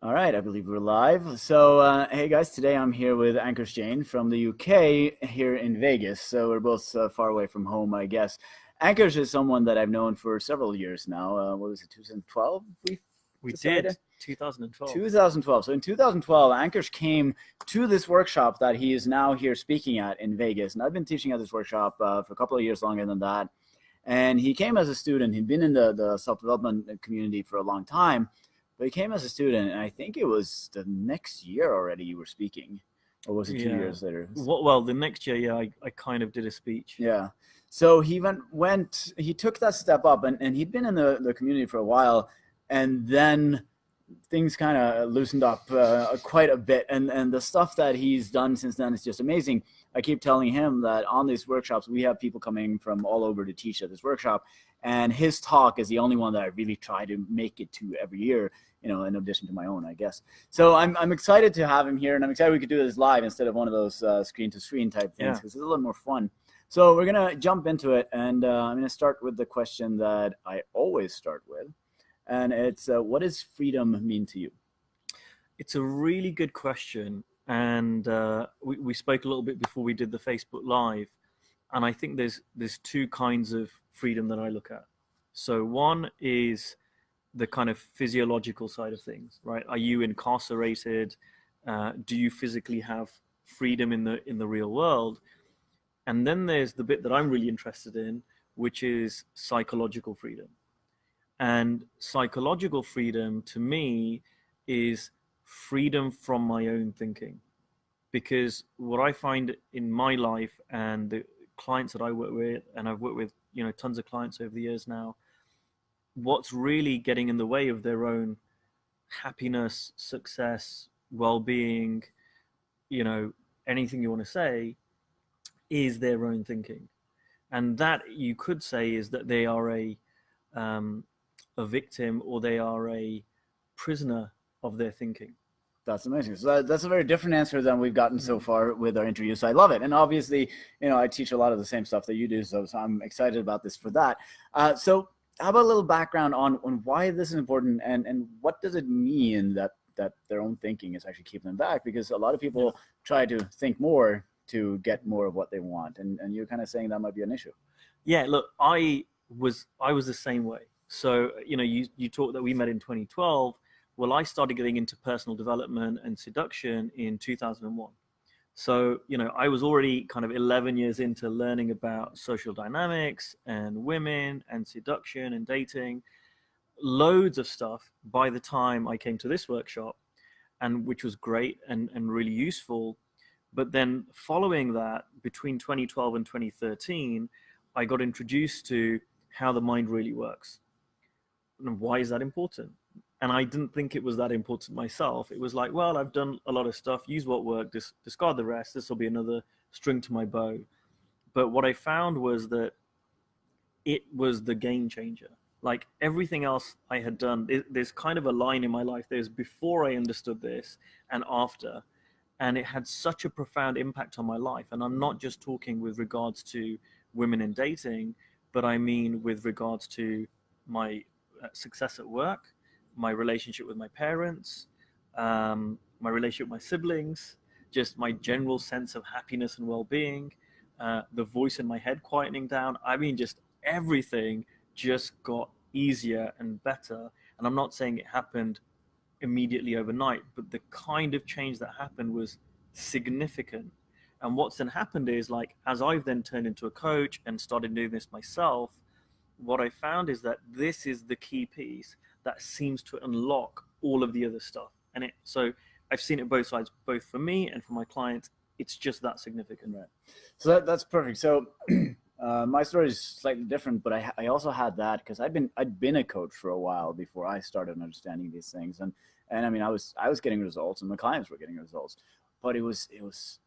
All right, I believe we're live. So, hey guys, today I'm here with Ankush Jain from the UK here in Vegas. So we're both far away from home, I guess. Ankush is someone that I've known for several years now. What was it, 2012? We We did decided 2012. 2012. So in 2012, Ankush came to this workshop that he is now here speaking at in Vegas, and I've been teaching at this workshop for a couple of years longer than that. And he came as a student. He'd been in the self-development community for a long time, but he came as a student, and I think it was the next year already you were speaking, or was it two Yeah. years later? Well, the next year, yeah, I kind of did a speech. Yeah. So he took that step up, and he'd been in the community for a while, and then things kind of loosened up quite a bit, and the stuff that he's done since then is just amazing. I keep telling him that on these workshops we have people coming from all over to teach at this workshop, and his talk is the only one that I really try to make it to every year, in addition to my own, I guess. So I'm excited to have him here, and I'm excited we could do this live instead of one of those screen to screen type things, because it's a little more fun. So we're gonna jump into it, and I'm gonna start with the question that I always start with, and it's what does freedom mean to you? It's a really good question, and we spoke a little bit before we did the Facebook Live, and I think there's two kinds of freedom that I look at. So one is the kind of physiological side of things, right? Are you incarcerated? Do you physically have freedom in the real world? And then there's the bit that I'm really interested in, which is psychological freedom. And psychological freedom to me is freedom from my own thinking. Because what I find in my life and the clients that I work with, and I've worked with, tons of clients over the years now, what's really getting in the way of their own happiness, success, well-being, anything you want to say, is their own thinking. And that you could say is that they are a victim, or they are a prisoner of their thinking. That's amazing. So that's a very different answer than we've gotten so far with our interview. So I love it. And obviously, I teach a lot of the same stuff that you do. So I'm excited about this for that. So how about a little background on why this is important, and what does it mean that their own thinking is actually keeping them back? Because a lot of people try to think more to get more of what they want. And you're kind of saying that might be an issue. Yeah, look, I was the same way. So, you talked that we met in 2012. Well, I started getting into personal development and seduction in 2001. So, I was already kind of 11 years into learning about social dynamics and women and seduction and dating, loads of stuff by the time I came to this workshop, and which was great and really useful. But then following that, between 2012 and 2013, I got introduced to how the mind really works. And why is that important? And I didn't think it was that important myself. It was like, well, I've done a lot of stuff, use what worked, discard the rest. This will be another string to my bow. But what I found was that it was the game changer. Like everything else I had done, there's kind of a line in my life. There's before I understood this and after. And it had such a profound impact on my life. And I'm not just talking with regards to women in dating, but I mean with regards to my success at work, my relationship with my parents, my relationship with my siblings, just my general sense of happiness and well-being, the voice in my head quietening down. I mean, just everything just got easier and better. And I'm not saying it happened immediately overnight, but the kind of change that happened was significant. And what's then happened is, like, as I've then turned into a coach and started doing this myself, what I found is that this is the key piece that seems to unlock all of the other stuff. So I've seen it both sides, both for me and for my clients. It's just that significant. Right. So that's perfect. So my story is slightly different, but I also had that because I'd been a coach for a while before I started understanding these things, and I mean I was getting results, and my clients were getting results, but it was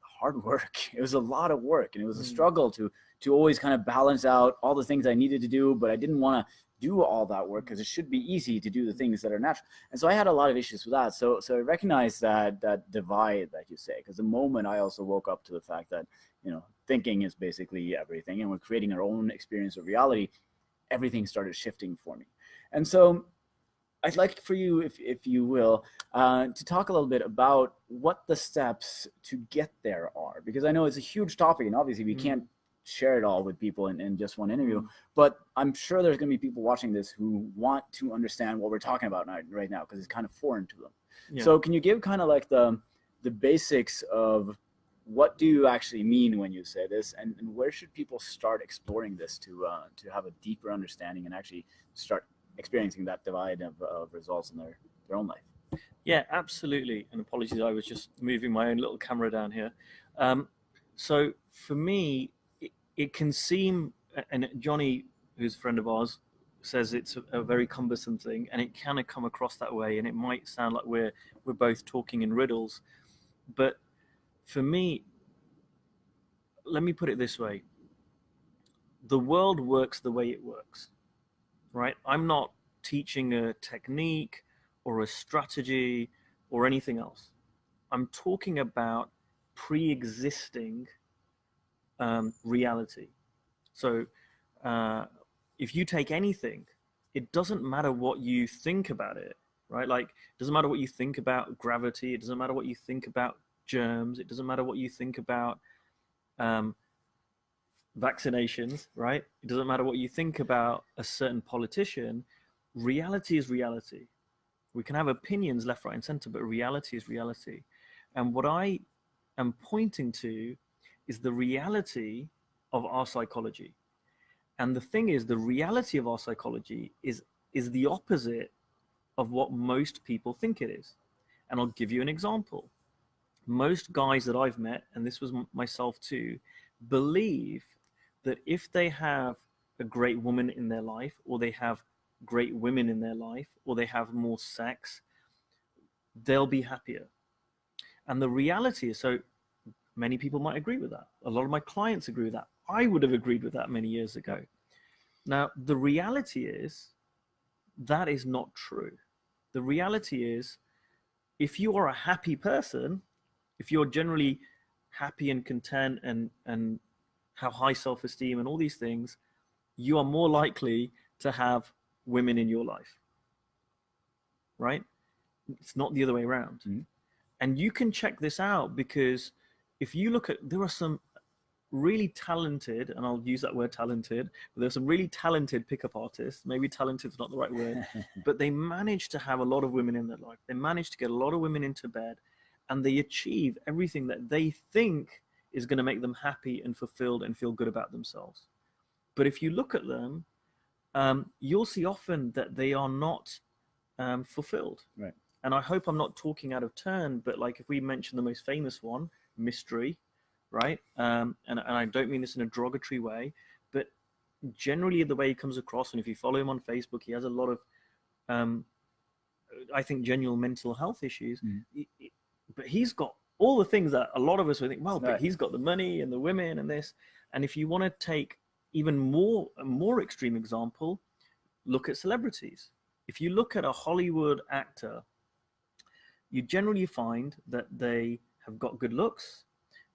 hard work. It was a lot of work, and it was a struggle to always kind of balance out all the things I needed to do, but I didn't want to do all that work because it should be easy to do the things that are natural. And so I had a lot of issues with that. So I recognized that divide that you say, because the moment I also woke up to the fact that, thinking is basically everything, and we're creating our own experience of reality, everything started shifting for me. And so I'd like for you, if you will, to talk a little bit about what the steps to get there are, because I know it's a huge topic, and obviously we can't share it all with people in just one interview. But I'm sure there's going to be people watching this who want to understand what we're talking about right now, because it's kind of foreign to them. Yeah. So can you give kind of like the basics of what do you actually mean when you say this, and where should people start exploring this to have a deeper understanding and actually start experiencing that divide of results in their own life? Yeah, absolutely. And apologies, I was just moving my own little camera down here. So for me, it can seem, and Johnny, who's a friend of ours, says it's a very cumbersome thing, and it can come across that way, and it might sound like we're both talking in riddles. But for me, let me put it this way. The world works the way it works, right? I'm not teaching a technique or a strategy or anything else. I'm talking about pre-existing reality. So if you take anything, it doesn't matter what you think about it, right? Like, it doesn't matter what you think about gravity. It doesn't matter what you think about germs. It doesn't matter what you think about vaccinations, right? It doesn't matter what you think about a certain politician. Reality is reality. We can have opinions left, right, and center, but reality is reality. And what I am pointing to is the reality of our psychology. And the thing is, the reality of our psychology is the opposite of what most people think it is. And I'll give you an example. Most guys that I've met, and this was myself too, believe that if they have a great woman in their life, or they have great women in their life, or they have more sex, they'll be happier. And the reality is, so many people might agree with that. A lot of my clients agree with that. I would have agreed with that many years ago. Now, the reality is that is not true. The reality is, if you are a happy person, if you're generally happy and content and have high self-esteem and all these things, you are more likely to have women in your life, right? It's not the other way around. And you can check this out, because if you look at, there are some really talented, and I'll use that word talented, but there's some really talented pickup artists. Maybe talented is not the right word, but they manage to have a lot of women in their life. They manage to get a lot of women into bed, and they achieve everything that they think is going to make them happy and fulfilled and feel good about themselves. But if you look at them, you'll see often that they are not fulfilled. Right. And I hope I'm not talking out of turn, but like if we mention the most famous one, Mystery, right? And I don't mean this in a derogatory way, but generally the way he comes across, and if you follow him on Facebook, he has a lot of, I think, genuine mental health issues. But he's got all the things that a lot of us would think, well, but he's got the money and the women and this. And if you want to take even a more extreme example, look at celebrities. If you look at a Hollywood actor, you generally find that they have got good looks,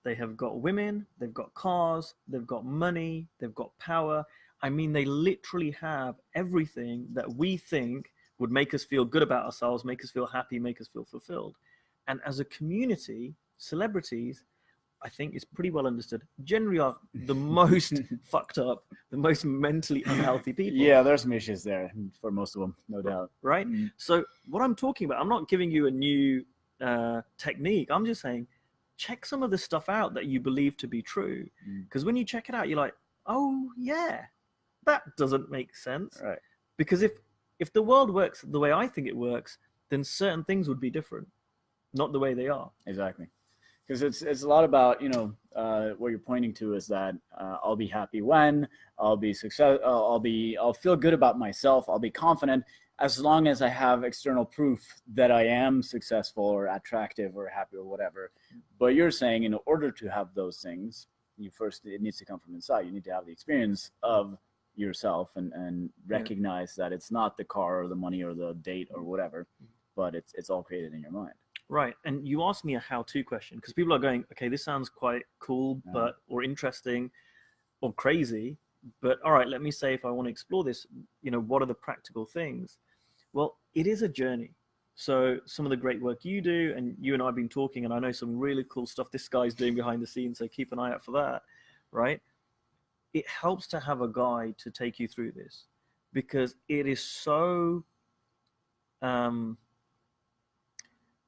they have got women, they've got cars, they've got money, they've got power. I mean, they literally have everything that we think would make us feel good about ourselves, make us feel happy, make us feel fulfilled. And as a community, celebrities, I think it's pretty well understood, generally are the most fucked up, the most mentally unhealthy people. Yeah, there's some issues there for most of them, no doubt. Right? So what I'm talking about, I'm not giving you a new technique. I'm just saying, check some of the stuff out that you believe to be true. Because when you check it out, you're like, oh yeah, that doesn't make sense. Right. Because if the world works the way I think it works, then certain things would be different, not the way they are. Exactly. Because it's a lot about, what you're pointing to is that I'll be happy when I'll be I'll feel good about myself. I'll be confident as long as I have external proof that I am successful or attractive or happy or whatever. But you're saying in order to have those things, it needs to come from inside. You need to have the experience of yourself and recognize that it's not the car or the money or the date or whatever, but it's all created in your mind. Right. And you asked me a how-to question, because people are going, okay, this sounds quite cool, or interesting or crazy, but all right, let me say, if I want to explore this, what are the practical things? Well, it is a journey. So some of the great work you do, and you and I have been talking, and I know some really cool stuff this guy's doing behind the scenes, so keep an eye out for that, right? It helps to have a guide to take you through this, because it is so um,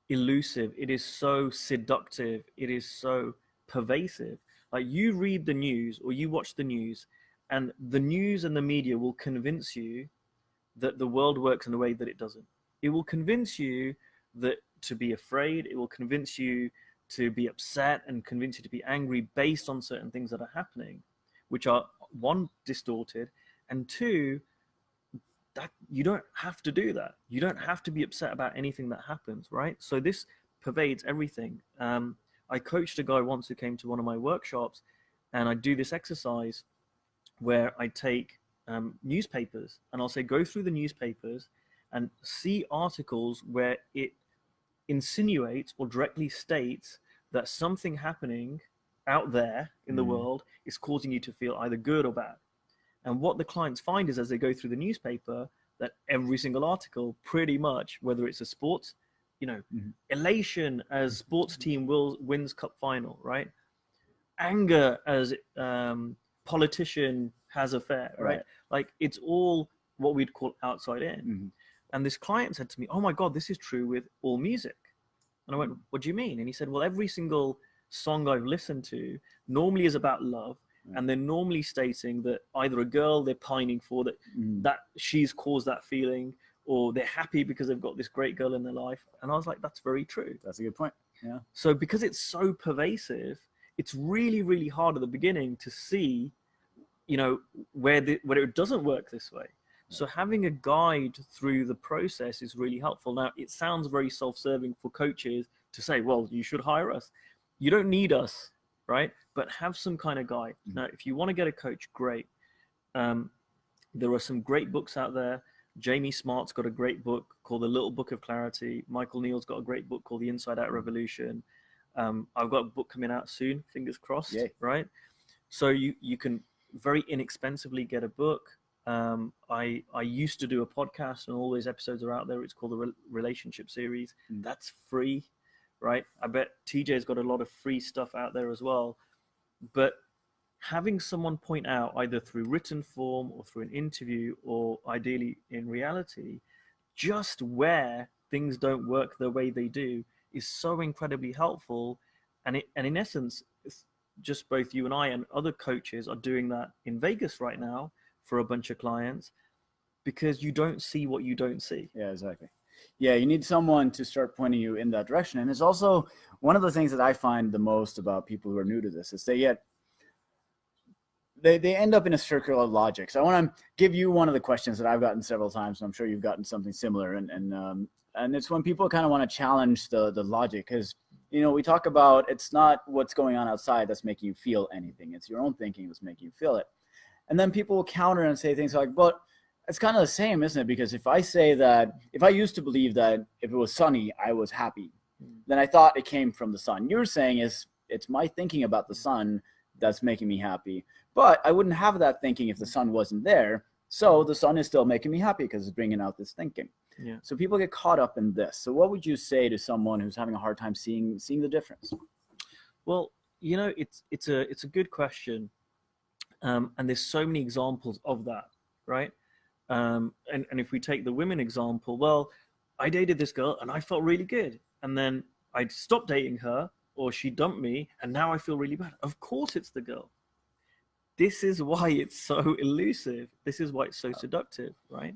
elusive, it is so seductive, it is so pervasive. Like, you read the news or you watch the news, and the news and the media will convince you that the world works in a way that it doesn't. It will convince you that to be afraid, it will convince you to be upset and convince you to be angry based on certain things that are happening, which are, one, distorted, and two, that you don't have to do that. You don't have to be upset about anything that happens, right? So this pervades everything. I coached a guy once who came to one of my workshops, and I do this exercise where I take newspapers, and I'll say, go through the newspapers and see articles where it insinuates or directly states that something happening out there in the world is causing you to feel either good or bad. And what the clients find is, as they go through the newspaper, that every single article, pretty much, whether it's a sports, elation as sports team wins cup final, right? Anger as politician has affair, right? Like, it's all what we'd call outside in. And this client said to me, "Oh my God, this is true with all music." And I went, "What do you mean?" And he said, "Well, every single song I've listened to normally is about love, and they're normally stating that either a girl they're pining for, that she's caused that feeling, or they're happy because they've got this great girl in their life." And I was like, that's very true. That's a good point. Yeah. So because it's so pervasive, it's really, really hard at the beginning to see, where it doesn't work this way. So having a guide through the process is really helpful. Now, it sounds very self-serving for coaches to say, well, you should hire us. You don't need us, right? But have some kind of guide. Now, if you want to get a coach, great. There are some great books out there. Jamie Smart's got a great book called The Little Book of Clarity. Michael Neal's got a great book called The Inside Out Revolution. I've got a book coming out soon, fingers crossed, right? So you can very inexpensively get a book. I used to do a podcast, and all those episodes are out there. It's called the Relationship Series. That's free, right? I bet TJ's got a lot of free stuff out there as well. But having someone point out, either through written form or through an interview, or ideally in reality, just where things don't work the way they do, is so incredibly helpful. And in essence, just both you and I and other coaches are doing that in Vegas right now for a bunch of clients, because you don't see what you don't see. Yeah, exactly. Yeah, you need someone to start pointing you in that direction. And it's also one of the things that I find the most about people who are new to this is they end up in a circular logic. So I want to give you one of the questions that I've gotten several times, and I'm sure you've gotten something similar. And it's when people kind of want to challenge the logic, because we talk about, it's not what's going on outside that's making you feel anything. It's your own thinking that's making you feel it. And then people will counter and say things like, but it's kind of the same, isn't it? Because if I used to believe that if it was sunny, I was happy, then I thought it came from the sun. You're saying it's my thinking about the sun that's making me happy. But I wouldn't have that thinking if the sun wasn't there. So the sun is still making me happy because it's bringing out this thinking. Yeah. So people get caught up in this. So what would you say to someone who's having a hard time seeing the difference? Well, it's a good question. And there's so many examples of that, right? And if we take the women example, well, I dated this girl and I felt really good. And then I stopped dating her, or she dumped me, and now I feel really bad. Of course it's the girl. This is why it's so elusive. This is why it's so seductive, right?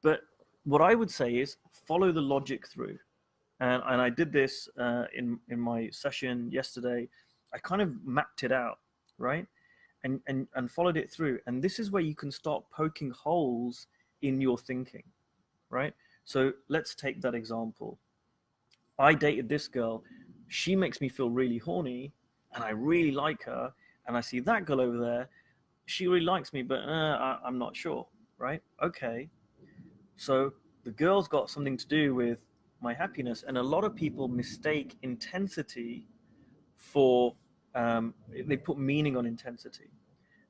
But what I would say is follow the logic through. And I did this in my session yesterday. I kind of mapped it out, right? And followed it through. And this is where you can start poking holes in your thinking, right? So let's take that example. I dated this girl. She makes me feel really horny, and I really like her. And I see that girl over there. She really likes me, but I'm not sure, right? Okay. So the girl's got something to do with my happiness. And a lot of people mistake intensity for, they put meaning on intensity.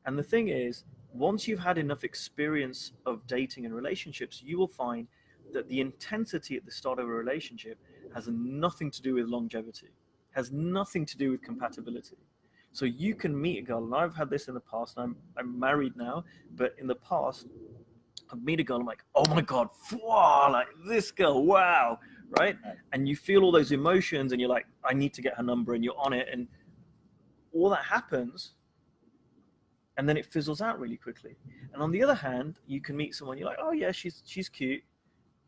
And the thing is, once you've had enough experience of dating and relationships, you will find that the intensity at the start of a relationship has nothing to do with longevity, has nothing to do with compatibility. So you can meet a girl, and I've had this in the past, and I'm married now, but in the past, I'd meet a girl, I'm like, oh my God, wow, like this girl, wow, right? And you feel all those emotions, and you're like, I need to get her number, and you're on it, and all that happens, and then it fizzles out really quickly. And on the other hand, you can meet someone, you're like, oh yeah, she's cute.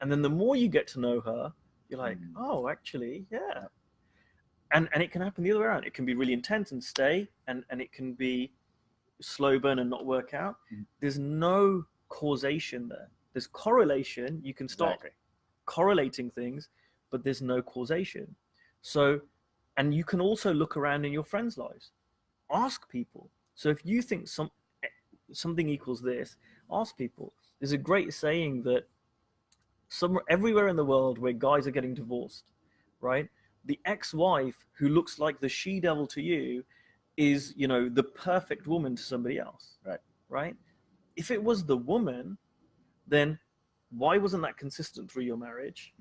And then the more you get to know her, you're like, oh, actually, yeah. And it can happen the other way around. It can be really intense and stay, and it can be slow burn and not work out. There's no causation there. There's correlation. You can start correlating things, but there's no causation. So, and you can also look around in your friends' lives. Ask people. So if you think something equals this, ask people. There's a great saying that everywhere in the world where guys are getting divorced, right? The ex-wife who looks like the she-devil to you is, the perfect woman to somebody else. Right? If it was the woman, then why wasn't that consistent through your marriage?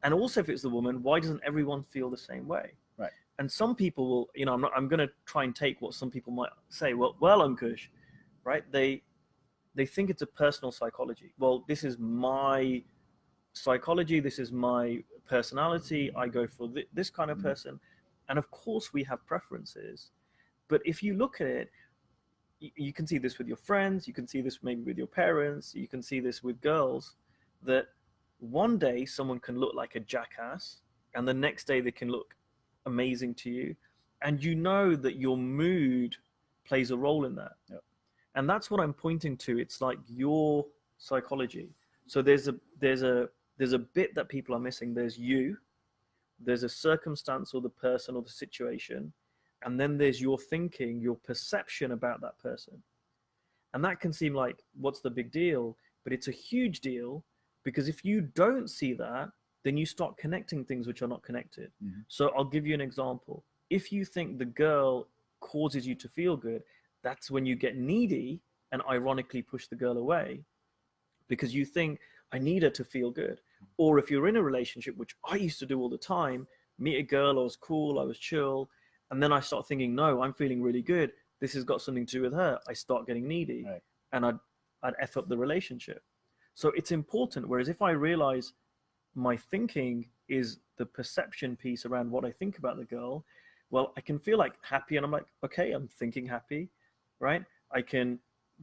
And also, if it's the woman, why doesn't everyone feel the same way? Right. And some people will, I'm going to try and take what some people might say. Well, Ankush, right? They think it's a personal psychology. Well, this is my psychology. This is my personality. I go for this kind of person. And of course we have preferences, but if you look at it, you can see this with your friends, you can see this maybe with your parents, you can see this with girls, that one day someone can look like a jackass and the next day they can look amazing to you, and you know that your mood plays a role in that. And that's what I'm pointing to. It's like your psychology. So there's a bit that people are missing. There's you, there's a circumstance or the person or the situation, and then there's your thinking, your perception about that person. And that can seem like, what's the big deal? But it's a huge deal, because if you don't see that, then you start connecting things which are not connected. So I'll give you an example. If you think the girl causes you to feel good, that's when you get needy and ironically push the girl away, because you think, I need her to feel good. Or if you're in a relationship, which I used to do all the time, meet a girl, I was cool, I was chill, and then I start thinking, no, I'm feeling really good, this has got something to do with her, I start getting needy, and I'd F up the relationship. So it's important. Whereas if I realize my thinking is the perception piece around what I think about the girl, well, I can feel like happy, and I'm like, okay, I'm thinking happy, right? I can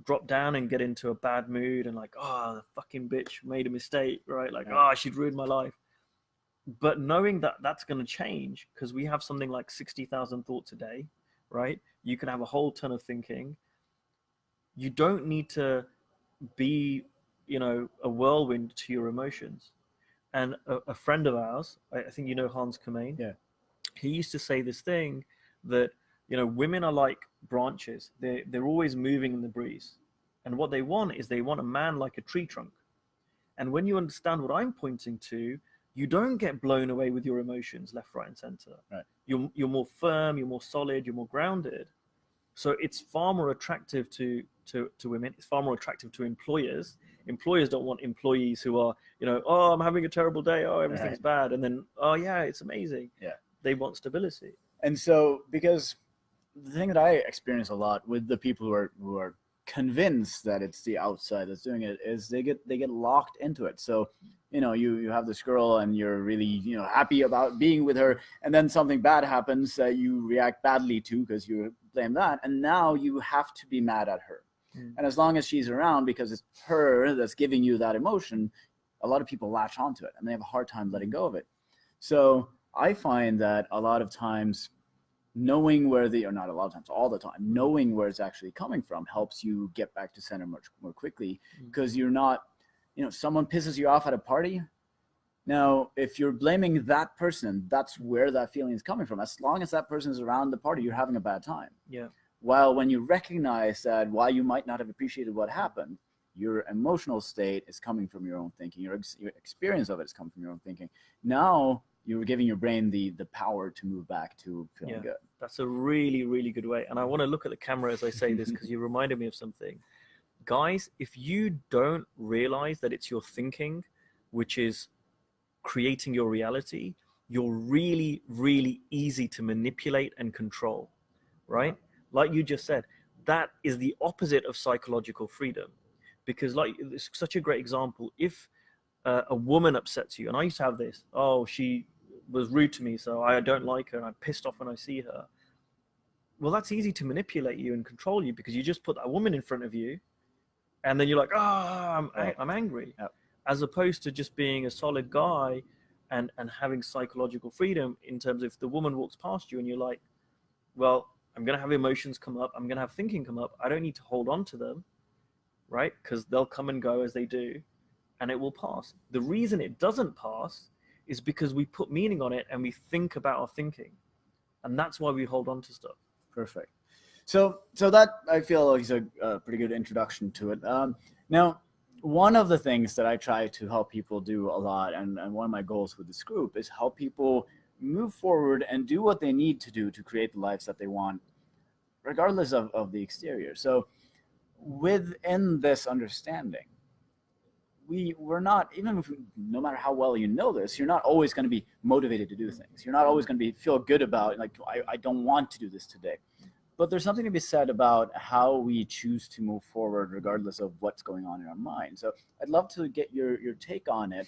drop down and get into a bad mood and like, oh, the fucking bitch made a mistake, right? Like, oh, she'd ruined my life. But knowing that that's going to change, because we have something like 60,000 thoughts a day, right? You can have a whole ton of thinking. You don't need to be, a whirlwind to your emotions. And a friend of ours, I think Hans Kamain, he used to say this thing that, women are like branches. They're always moving in the breeze. And what they want is they want a man like a tree trunk. And when you understand what I'm pointing to, you don't get blown away with your emotions left, right, and center. You're more firm, you're more solid, you're more grounded. So it's far more attractive to women. It's far more attractive to employers. Employers don't want employees who are, oh, I'm having a terrible day. Oh, everything's bad. And then, oh yeah, it's amazing. They want stability. And so, because the thing that I experience a lot with the people who are convinced that it's the outside that's doing it is they get locked into it. So, you have this girl and you're really, happy about being with her, and then something bad happens that you react badly to because you blame that, and now you have to be mad at her. And as long as she's around, because it's her that's giving you that emotion, a lot of people latch onto it and they have a hard time letting go of it. So I find that a lot of times knowing where or not a lot of times, all the time, knowing where it's actually coming from helps you get back to center much more quickly, because you're not, someone pisses you off at a party. Now, if you're blaming that person, that's where that feeling is coming from. As long as that person is around the party, you're having a bad time. While when you recognize that while you might not have appreciated what happened, your emotional state is coming from your own thinking, your experience of it is coming from your own thinking. Now you're giving your brain the power to move back to feeling good. That's a really, really good way. And I want to look at the camera as I say this, because you reminded me of something. Guys, if you don't realize that it's your thinking which is creating your reality, you're really, really easy to manipulate and control, right? Like you just said, that is the opposite of psychological freedom. Because like, it's such a great example. If a woman upsets you, and I used to have this, oh, she was rude to me, so I don't like her, and I'm pissed off when I see her. Well, that's easy to manipulate you and control you, because you just put that woman in front of you, and then you're like, I'm angry. Yep. As opposed to just being a solid guy and having psychological freedom in terms of if the woman walks past you and you're like, well, I'm going to have emotions come up, I'm going to have thinking come up, I don't need to hold on to them, right? Because they'll come and go as they do, and it will pass. The reason it doesn't pass is because we put meaning on it and we think about our thinking, and that's why we hold on to stuff. Perfect. So that, I feel like, is a pretty good introduction to it. Now, one of the things that I try to help people do a lot, and one of my goals with this group, is help people move forward and do what they need to do to create the lives that they want, regardless of the exterior. So within this understanding, we're not, even if no matter how well you know this, you're not always going to be motivated to do things. You're not always going to feel good about, like, I don't want to do this today. But there's something to be said about how we choose to move forward regardless of what's going on in our mind. So I'd love to get your take on it.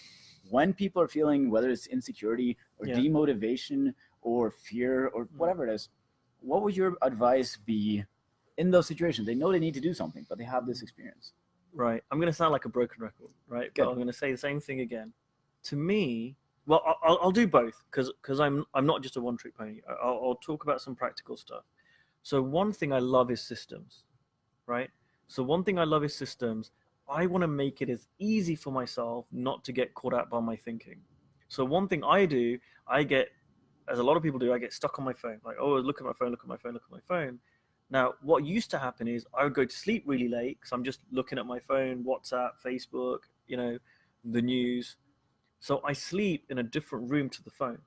When people are feeling, whether it's insecurity or demotivation or fear or whatever it is, what would your advice be in those situations? They know they need to do something, but they have this experience. Right. I'm going to sound like a broken record, right? Good. But I'm going to say the same thing again. To me, well, I'll do both, because I'm not just a one-trick pony. I'll talk about some practical stuff. So one thing I love is systems, right? So one thing I love is systems. I want to make it as easy for myself not to get caught out by my thinking. So one thing I do, I get, as a lot of people do, I get stuck on my phone. Like, oh, look at my phone, look at my phone, look at my phone. Now, what used to happen is I would go to sleep really late because I'm just looking at my phone, WhatsApp, Facebook, the news. So I sleep in a different room to the phone.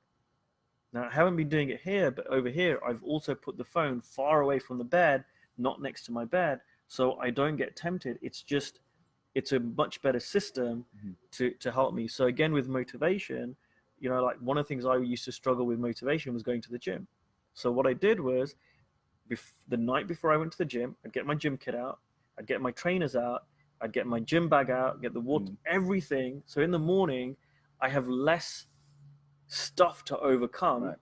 Now, I haven't been doing it here, but over here, I've also put the phone far away from the bed, not next to my bed, so I don't get tempted. It's a much better system to help me. So again, with motivation, like one of the things I used to struggle with motivation was going to the gym. So what I did was, the night before I went to the gym, I'd get my gym kit out, I'd get my trainers out, I'd get my gym bag out, get the water, everything. So in the morning, I have less stuff to overcome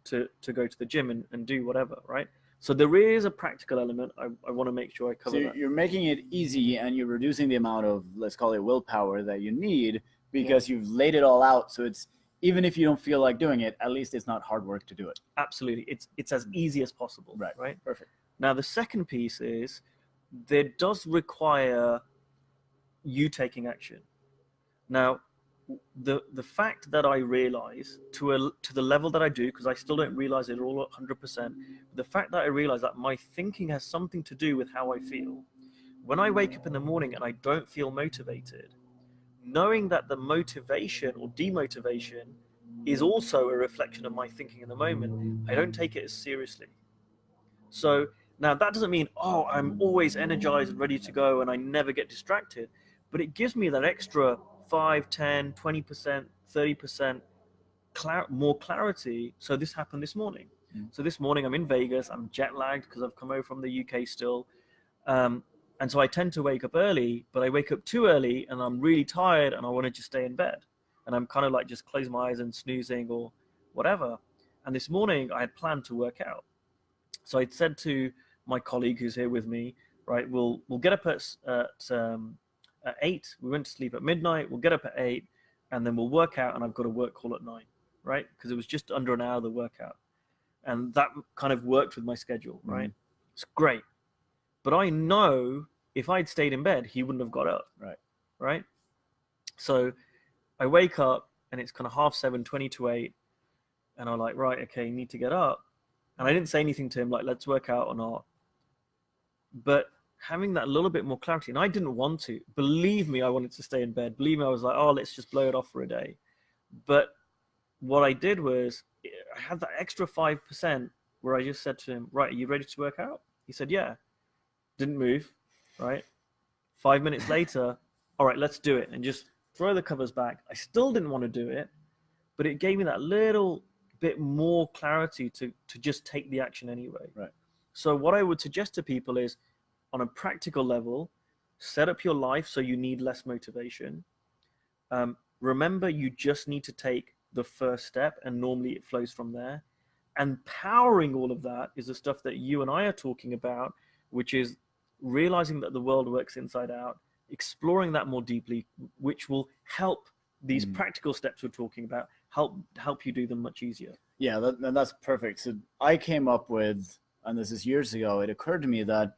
to go to the gym and do whatever, right? So there is a practical element. I want to make sure I cover that. You're making it easy, and you're reducing the amount of, let's call it, willpower that you need, because you've laid it all out. So it's, even if you don't feel like doing it, at least it's not hard work to do it. Absolutely. It's as easy as possible. Right? Perfect. Now, the second piece is, there does require you taking action. Now, the fact that I realize to the level that I do, because I still don't realize it all 100%, the fact that I realize that my thinking has something to do with how I feel. When I wake up in the morning and I don't feel motivated, knowing that the motivation or demotivation is also a reflection of my thinking in the moment, I don't take it as seriously. So now that doesn't mean, I'm always energized and ready to go and I never get distracted, but it gives me that extra 5, 10, 20%, 30% more clarity. So this happened this morning. So this morning I'm in Vegas, I'm jet lagged because I've come over from the UK still. And so I tend to wake up early, but I wake up too early and I'm really tired and I want to just stay in bed. And I'm kind of like just closing my eyes and snoozing or whatever. And this morning I had planned to work out. So I'd said to my colleague who's here with me, right, we'll get up at 8. We went to sleep at midnight. We'll get up at 8 and then we'll work out, and I've got a work call at 9, right? Because it was just under an hour, the workout. And that kind of worked with my schedule, right? It's great. But I know if I'd stayed in bed, he wouldn't have got up. Right? So I wake up and it's kind of 7:30, 20 to 8. And I'm like, right, okay, need to get up. And I didn't say anything to him like, let's work out or not. But having that little bit more clarity, and I didn't want to. Believe me, I wanted to stay in bed. Believe me, I was like, let's just blow it off for a day. But what I did was, I had that extra 5% where I just said to him, right, are you ready to work out? He said, yeah. Didn't move, right? 5 minutes later, all right, let's do it. And just throw the covers back. I still didn't want to do it, but it gave me that little bit more clarity to just take the action anyway. Right. So what I would suggest to people is, on a practical level, set up your life so you need less motivation. Remember, you just need to take the first step, and normally it flows from there. And powering all of that is the stuff that you and I are talking about, which is realizing that the world works inside out, exploring that more deeply, which will help these practical steps we're talking about, help you do them much easier. Yeah, that's perfect. So I came up with, and this is years ago, it occurred to me that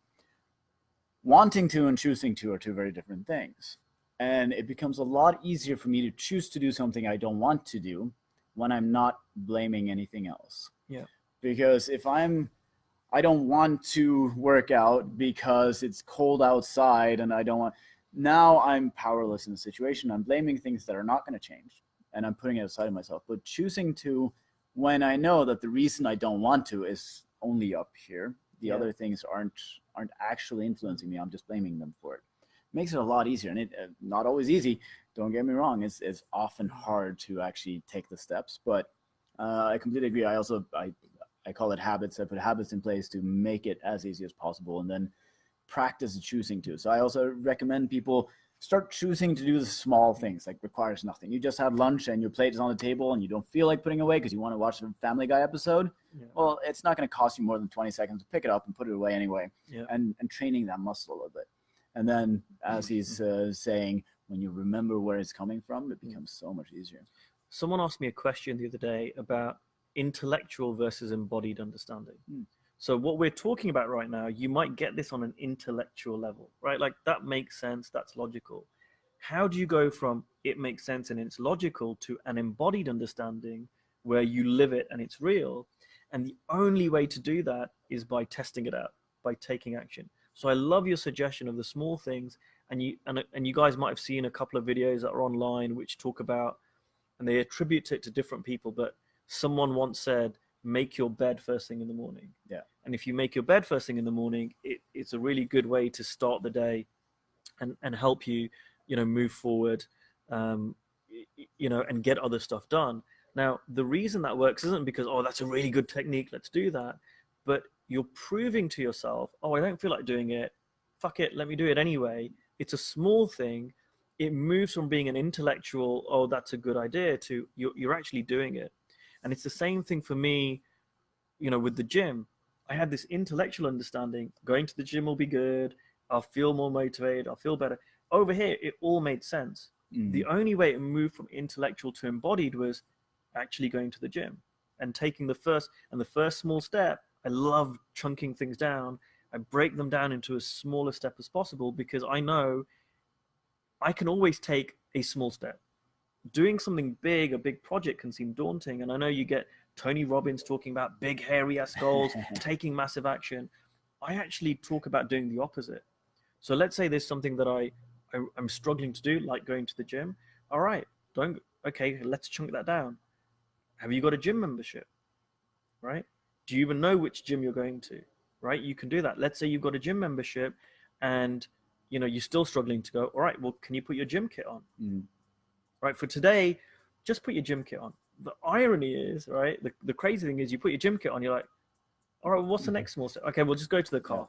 wanting to and choosing to are two very different things. And it becomes a lot easier for me to choose to do something I don't want to do when I'm not blaming anything else. Yeah. Because if I don't want to work out because it's cold outside and I don't want, now I'm powerless in the situation. I'm blaming things that are not going to change, and I'm putting it aside of myself. But choosing to, when I know that the reason I don't want to is only up here, the other things aren't actually influencing me, I'm just blaming them for it. Makes it a lot easier, and it not always easy. Don't get me wrong; it's often hard to actually take the steps. But I completely agree. I also I call it habits. I put habits in place to make it as easy as possible, and then practice choosing to. So I also recommend people start choosing to do the small things, like requires nothing. You just had lunch and your plate is on the table and you don't feel like putting it away because you want to watch a Family Guy episode. Yeah. Well, it's not going to cost you more than 20 seconds to pick it up and put it away anyway. Yeah. And training that muscle a little bit. And then, as he's saying, when you remember where it's coming from, it becomes so much easier. Someone asked me a question the other day about intellectual versus embodied understanding. So what we're talking about right now, you might get this on an intellectual level, right? Like, that makes sense, that's logical. How do you go from it makes sense and it's logical to an embodied understanding where you live it and it's real? And the only way to do that is by testing it out, by taking action. So I love your suggestion of the small things, and you guys might have seen a couple of videos that are online which talk about, and they attribute it to different people, but someone once said, make your bed first thing in the morning. Yeah. And if you make your bed first thing in the morning, it's a really good way to start the day and help you, move forward, and get other stuff done. Now, the reason that works isn't because, oh, that's a really good technique, let's do that. But you're proving to yourself, oh, I don't feel like doing it. Fuck it, let me do it anyway. It's a small thing. It moves from being an intellectual, oh, that's a good idea, to you're actually doing it. And it's the same thing for me, with the gym. I had this intellectual understanding, going to the gym will be good, I'll feel more motivated, I'll feel better. Over here, it all made sense. The only way it moved from intellectual to embodied was actually going to the gym and taking the first small step. I love chunking things down. I break them down into as small a step as possible, because I know I can always take a small step. Doing something big, a big project, can seem daunting. And I know you get Tony Robbins talking about big, hairy-ass goals, taking massive action. I actually talk about doing the opposite. So let's say there's something that I'm struggling to do, like going to the gym. All right, okay, let's chunk that down. Have you got a gym membership? Right? Do you even know which gym you're going to? Right? You can do that. Let's say you've got a gym membership and you're still struggling to go. All right, well, can you put your gym kit on? Right, for today, just put your gym kit on. The irony is, right, the crazy thing is, you put your gym kit on, you're like, all right, well, what's the next small step? Okay, we'll just go to the car.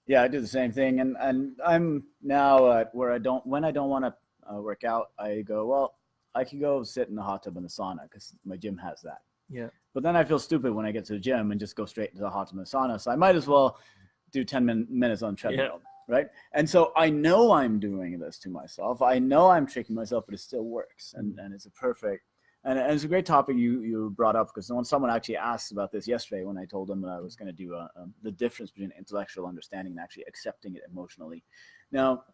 Yeah, I do the same thing. And I'm now at where when I don't want to work out, I go, well, I can go sit in the hot tub in the sauna because my gym has that. Yeah. But then I feel stupid when I get to the gym and just go straight to the hot tub and the sauna. So I might as well do 10 minutes on treadmill. Yeah. Right. And so I know I'm doing this to myself. I know I'm tricking myself, but it still works. And it's a perfect, and it's a great topic you brought up, because someone actually asked about this yesterday when I told them that I was going to do the difference between intellectual understanding and actually accepting it emotionally. Now,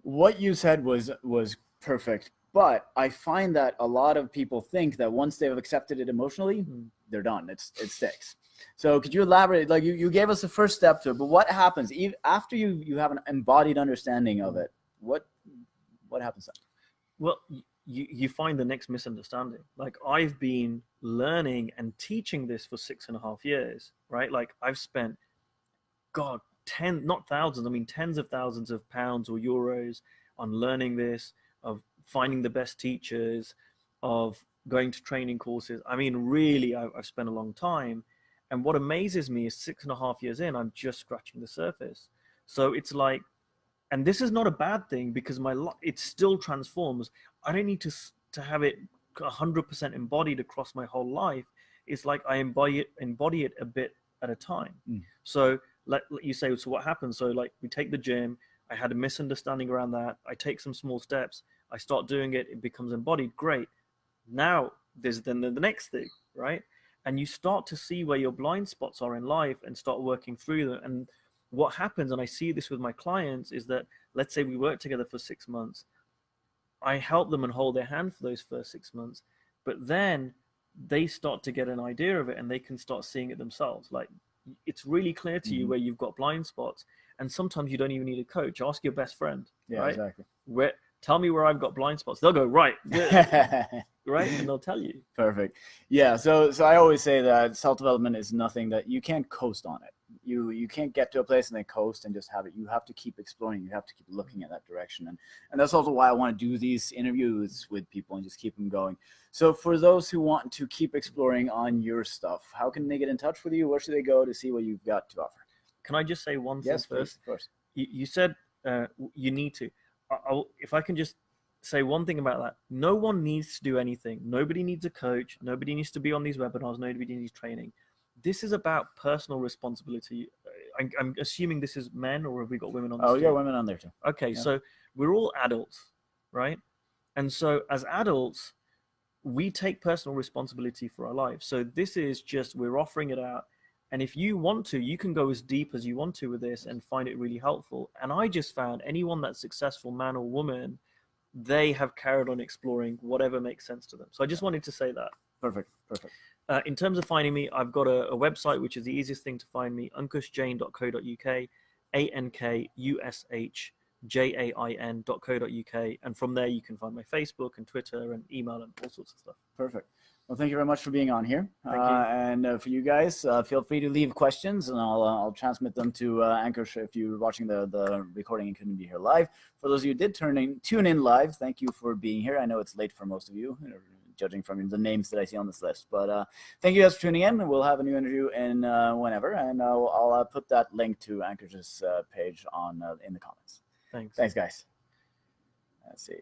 what you said was perfect, but I find that a lot of people think that once they've accepted it emotionally, they're done. It sticks. So could you elaborate? Like you gave us the first step to it, but what happens after you have an embodied understanding of it? What happens then? Well, you find the next misunderstanding. Like, I've been learning and teaching this for 6.5 years, right? Like, I've spent, God, not thousands, I mean tens of thousands of pounds or euros on learning this, of finding the best teachers, of going to training courses. I mean, really, I've spent a long time. And what amazes me is 6.5 years in, I'm just scratching the surface. So it's like, and this is not a bad thing, because it still transforms. I don't need to have it 100% embodied across my whole life. It's like I embody it a bit at a time. So let you say, so what happens? So like we take the gym, I had a misunderstanding around that. I take some small steps, I start doing it, it becomes embodied. Great. Now there's then the next thing, right? And you start to see where your blind spots are in life and start working through them. And what happens, and I see this with my clients, is that let's say we work together for 6 months. I help them and hold their hand for those first 6 months, but then they start to get an idea of it and they can start seeing it themselves. Like, it's really clear to you where you've got blind spots, and sometimes you don't even need a coach. Ask your best friend. Yeah, right? exactly. Tell me where I've got blind spots. They'll go, right, right, and they'll tell you. Perfect. Yeah. So I always say that self-development is nothing that you can't coast on it. You can't get to a place and then coast and just have it. You have to keep exploring. You have to keep looking at that direction. And that's also why I want to do these interviews with people and just keep them going. So for those who want to keep exploring on your stuff, how can they get in touch with you? Where should they go to see what you've got to offer? Can I just say one thing Yes, first? Please, of course. You said you need to. If I can just say one thing about that. No one needs to do anything. Nobody needs a coach. Nobody needs to be on these webinars. Nobody needs training. This is about personal responsibility. I'm assuming this is men, or have we got women on this? Oh, we got women on there too. Okay, yeah. So we're all adults, right? And so as adults, we take personal responsibility for our lives. So this is just, we're offering it out. And if you want to, you can go as deep as you want to with this and find it really helpful. And I just found anyone that's successful, man or woman, they have carried on exploring whatever makes sense to them. So I just wanted to say that. Perfect. Perfect. In terms of finding me, I've got a website, which is the easiest thing to find me, ankushjain.co.uk, ANKUSHJAIN.co.uk. And from there, you can find my Facebook and Twitter and email and all sorts of stuff. Perfect. Well, thank you very much for being on here. Thank you. And for you guys, feel free to leave questions, and I'll transmit them to Ankush if you're watching the recording and couldn't be here live. For those of you who did tune in live, thank you for being here. I know it's late for most of you, judging from the names that I see on this list. But thank you guys for tuning in. We'll have a new interview in whenever, and I'll put that link to Ankush's page in the comments. Thanks. Thanks, guys. Let's see.